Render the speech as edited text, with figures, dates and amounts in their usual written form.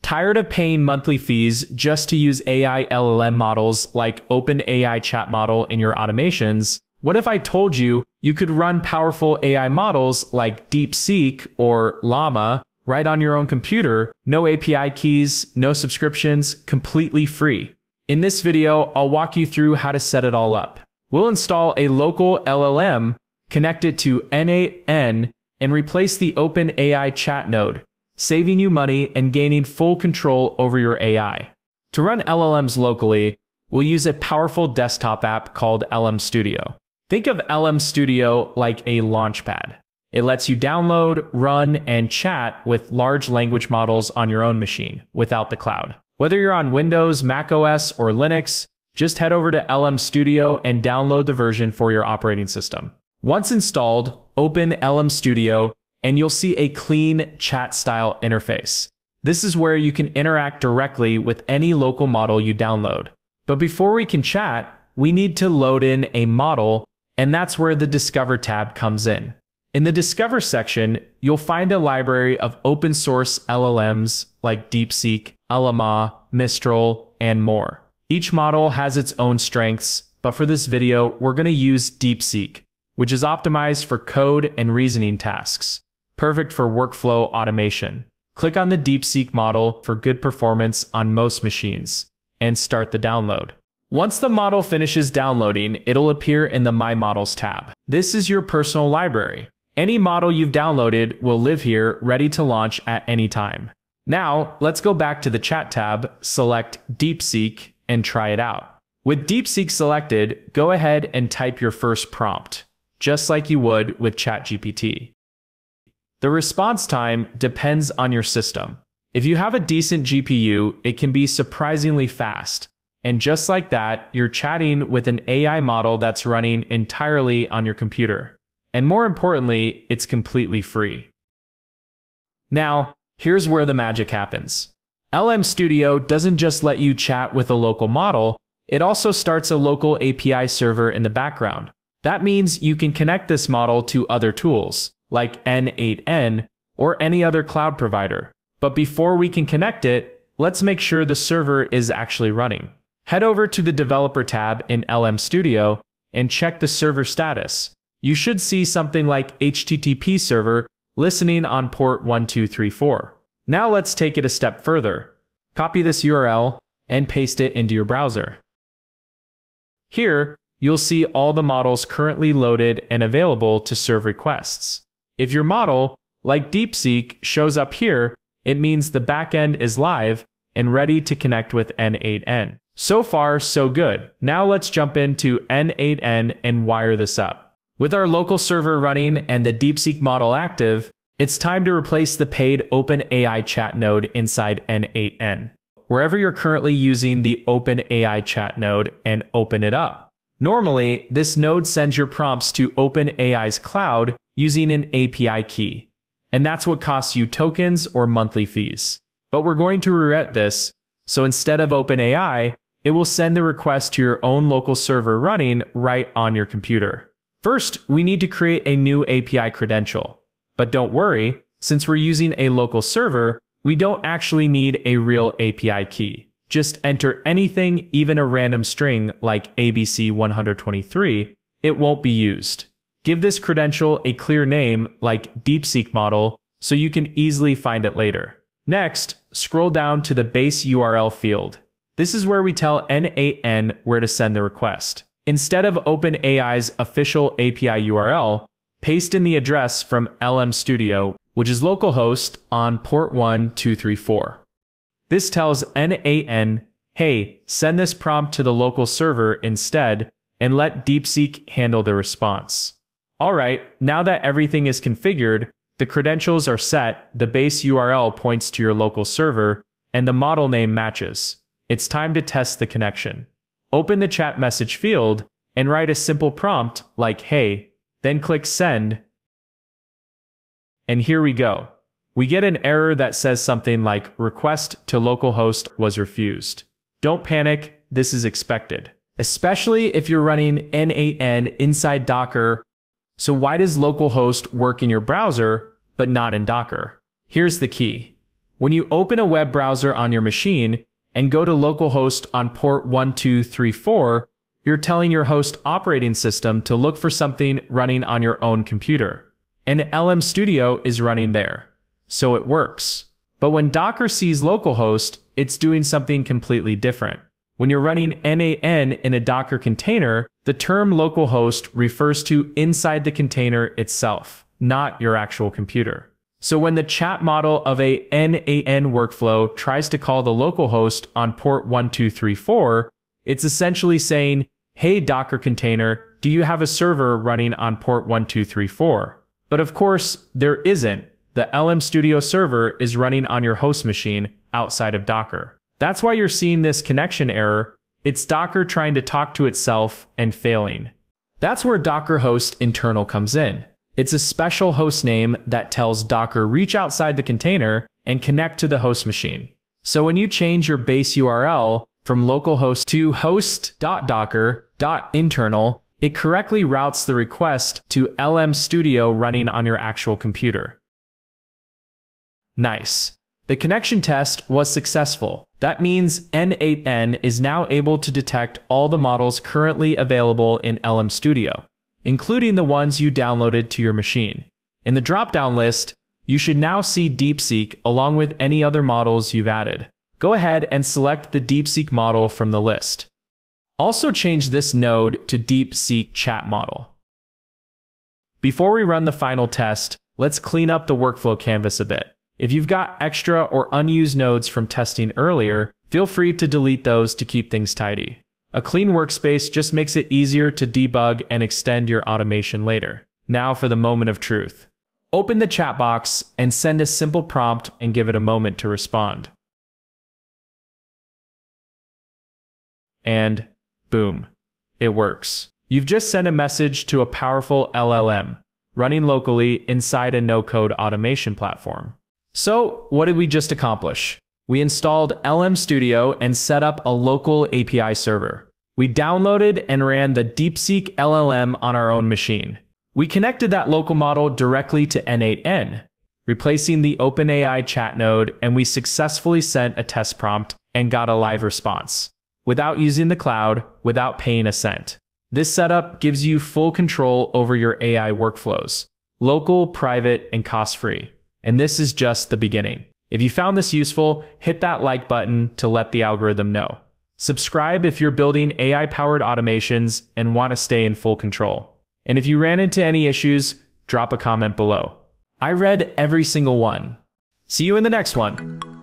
Tired of paying monthly fees just to use AI LLM models like OpenAI chat model in your automations? What if I told you you could run powerful AI models like DeepSeek or Llama right on your own computer, no API keys, no subscriptions, completely free? In this video, I'll walk you through how to set it all up. We'll install a local LLM, connect it to n8n, and replace the OpenAI chat node, saving you money and gaining full control over your AI. To run LLMs locally, we'll use a powerful desktop app called LM Studio. Think of LM Studio like a launchpad. It lets you download, run, and chat with large language models on your own machine without the cloud. Whether you're on Windows, macOS, or Linux, just head over to LM Studio and download the version for your operating system. Once installed, open LM Studio and you'll see a clean chat-style interface. This is where you can interact directly with any local model you download. But before we can chat, we need to load in a model, and that's where the Discover tab comes in. In the Discover section, you'll find a library of open source LLMs like DeepSeek, Llama, Mistral, and more. Each model has its own strengths, but for this video, we're going to use DeepSeek, which is optimized for code and reasoning tasks, perfect for workflow automation. Click on the DeepSeek model for good performance on most machines, and start the download. Once the model finishes downloading, it'll appear in the My Models tab. This is your personal library. Any model you've downloaded will live here, ready to launch at any time. Now, let's go back to the Chat tab, select DeepSeek, and try it out. With DeepSeek selected, go ahead and type your first prompt, just like you would with ChatGPT. The response time depends on your system. If you have a decent GPU, it can be surprisingly fast. And just like that, you're chatting with an AI model that's running entirely on your computer. And more importantly, it's completely free. Now, here's where the magic happens. LM Studio doesn't just let you chat with a local model, it also starts a local API server in the background. That means you can connect this model to other tools, like n8n or any other cloud provider. But before we can connect it, let's make sure the server is actually running. Head over to the Developer tab in LM Studio and check the server status. You should see something like HTTP server listening on port 1234. Now let's take it a step further. Copy this URL and paste it into your browser. Here, you'll see all the models currently loaded and available to serve requests. If your model, like DeepSeek, shows up here, it means the backend is live and ready to connect with n8n. So far, so good. Now let's jump into n8n and wire this up. With our local server running and the DeepSeek model active, it's time to replace the paid OpenAI chat node inside n8n. Wherever you're currently using the OpenAI chat node, and open it up. Normally, this node sends your prompts to OpenAI's cloud using an API key, and that's what costs you tokens or monthly fees. But we're going to rewrite this, so instead of OpenAI, it will send the request to your own local server running right on your computer. First, we need to create a new API credential. But don't worry, since we're using a local server, we don't actually need a real API key. Just enter anything, even a random string like ABC123, it won't be used. Give this credential a clear name like DeepSeek model so you can easily find it later. Next, scroll down to the base URL field. This is where we tell n8n where to send the request. Instead of OpenAI's official API URL, paste in the address from LM Studio, which is localhost on port 1234. This tells n8n, hey, send this prompt to the local server instead, and let DeepSeek handle the response. Alright, now that everything is configured, the credentials are set, the base URL points to your local server, and the model name matches. It's time to test the connection. Open the chat message field and write a simple prompt like hey, then click send. And here we go. We get an error that says something like request to localhost was refused. Don't panic, this is expected, especially if you're running n8n inside Docker. So why does localhost work in your browser but not in Docker? Here's the key. When you open a web browser on your machine and go to localhost on port 1234, you're telling your host operating system to look for something running on your own computer. And LM Studio is running there, so it works. But when Docker sees localhost, it's doing something completely different. When you're running n8n in a Docker container, the term localhost refers to inside the container itself, not your actual computer. So when the chat model of a n8n workflow tries to call the localhost on port 1234, it's essentially saying, "Hey Docker container, do you have a server running on port 1234? But of course, there isn't. The LM Studio server is running on your host machine outside of Docker. That's why you're seeing this connection error. It's Docker trying to talk to itself and failing. That's where Docker host internal comes in. It's a special host name that tells Docker reach outside the container and connect to the host machine. So when you change your base URL from localhost to host.docker.internal, it correctly routes the request to LM Studio running on your actual computer. Nice. The connection test was successful. That means n8n is now able to detect all the models currently available in LM Studio, including the ones you downloaded to your machine. In the drop-down list, you should now see DeepSeek along with any other models you've added. Go ahead and select the DeepSeek model from the list. Also change this node to DeepSeek Chat Model. Before we run the final test, let's clean up the workflow canvas a bit. If you've got extra or unused nodes from testing earlier, feel free to delete those to keep things tidy. A clean workspace just makes it easier to debug and extend your automation later. Now for the moment of truth. Open the chat box and send a simple prompt and give it a moment to respond. And boom, it works. You've just sent a message to a powerful LLM, running locally inside a no-code automation platform. So what did we just accomplish? We installed LM Studio and set up a local API server. We downloaded and ran the DeepSeek LLM on our own machine. We connected that local model directly to n8n, replacing the OpenAI chat node, and we successfully sent a test prompt and got a live response, without using the cloud, without paying a cent. This setup gives you full control over your AI workflows, local, private, and cost-free. And this is just the beginning. If you found this useful, hit that like button to let the algorithm know. Subscribe if you're building AI-powered automations and want to stay in full control. And if you ran into any issues, drop a comment below. I read every single one. See you in the next one.